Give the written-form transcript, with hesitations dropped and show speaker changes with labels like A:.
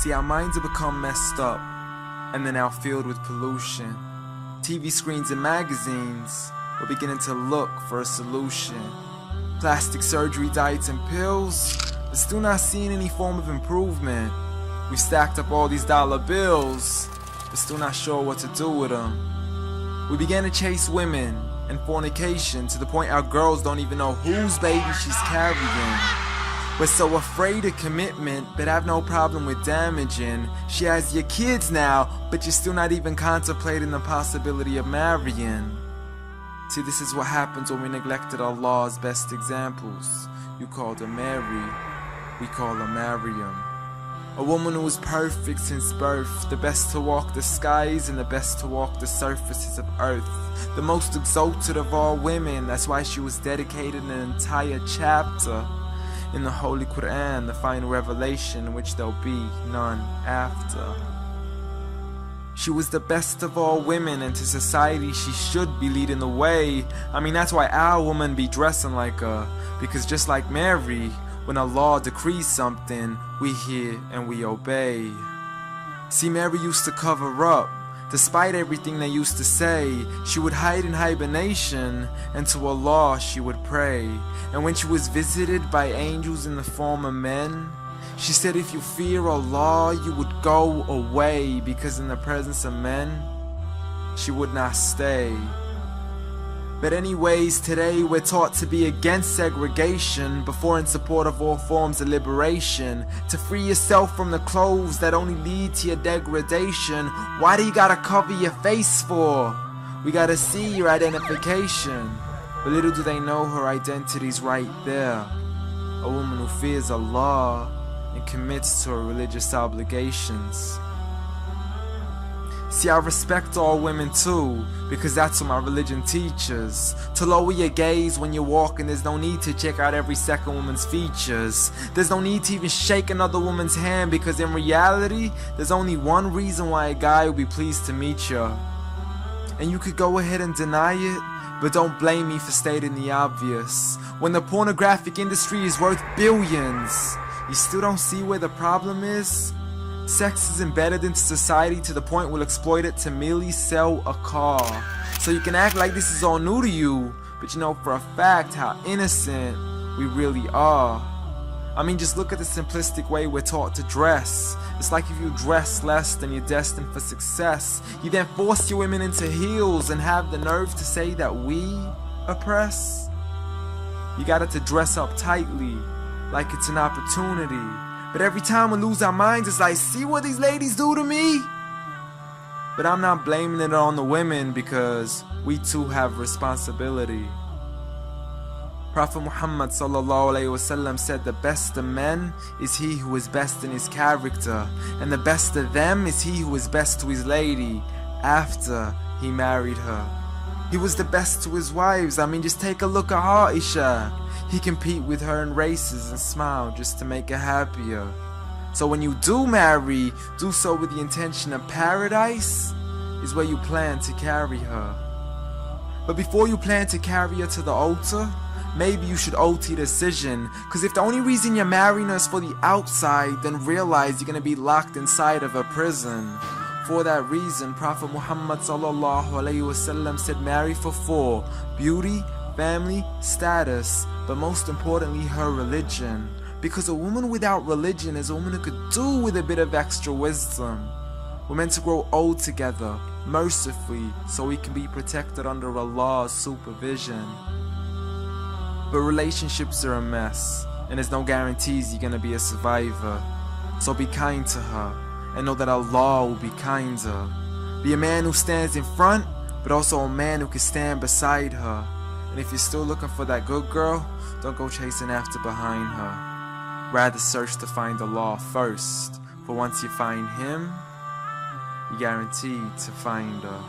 A: See, our minds have become messed up, and they're now filled with pollution. TV screens and magazines, we're beginning to look for a solution. Plastic surgery, diets and pills, but still not seeing any form of improvement. We've stacked up all these dollar bills, but still not sure what to do with them. We began to chase women and fornication to the point our girls don't even know whose baby she's carrying. We're so afraid of commitment, but have no problem with damaging. She has your kids now, but you're still not even contemplating the possibility of marrying. See, this is what happens when we neglected Allah's best examples. You called her Mary, we call her Maryam. A woman who was perfect since birth, the best to walk the skies and the best to walk the surfaces of earth. The most exalted of all women, that's why she was dedicated an entire chapter in the Holy Quran, the final revelation in which there'll be none after. She was the best of all women, and to society she should be leading the way. I mean, that's why our women be dressing like her, because just like Mary, when Allah decrees something, we hear and we obey. See, Mary used to cover up. Despite everything they used to say, she would hide in hibernation, and to Allah she would pray. And when she was visited by angels in the form of men, she said, if you fear Allah, you would go away, because in the presence of men, she would not stay. But anyways, today we're taught to be against segregation before in support of all forms of liberation. To free yourself from the clothes that only lead to your degradation. Why do you gotta cover your face for? We gotta see your identification. But little do they know her identity's right there. A woman who fears Allah and commits to her religious obligations. See, I respect all women too, because that's what my religion teaches. To lower your gaze when you're walking, there's no need to check out every second woman's features. There's no need to even shake another woman's hand, because in reality, there's only one reason why a guy would be pleased to meet you. And you could go ahead and deny it, but don't blame me for stating the obvious. When the pornographic industry is worth billions, you still don't see where the problem is? Sex is embedded into society to the point we'll exploit it to merely sell a car. So you can act like this is all new to you, but you know for a fact how innocent we really are. I mean, just look at the simplistic way we're taught to dress. It's like if you dress less, then you're destined for success. You then force your women into heels and have the nerve to say that we oppress. You got it to dress up tightly, like it's an opportunity. But every time we lose our minds, it's like, see what these ladies do to me? But I'm not blaming it on the women, because we too have responsibility. Prophet Muhammad ﷺ said, the best of men is he who is best in his character, and the best of them is he who is best to his lady after he married her. He was the best to his wives. I mean, just take a look at Aisha. He compete with her in races and smile just to make her happier. So when you do marry, do so with the intention of paradise is where you plan to carry her. But before you plan to carry her to the altar, maybe you should alter your decision. Cause if the only reason you're marrying her is for the outside, then realize you're gonna be locked inside of a prison. For that reason, Prophet Muhammad ﷺ said, marry for 4: beauty, family, status, but most importantly, her religion. Because a woman without religion is a woman who could do with a bit of extra wisdom. We're meant to grow old together, mercifully, so we can be protected under Allah's supervision. But relationships are a mess, and there's no guarantees you're gonna be a survivor. So be kind to her, and know that Allah will be kinder. Be a man who stands in front, but also a man who can stand beside her. And if you're still looking for that good girl, don't go chasing after behind her. Rather search to find Allah first, for once you find Him, you're guaranteed to find her.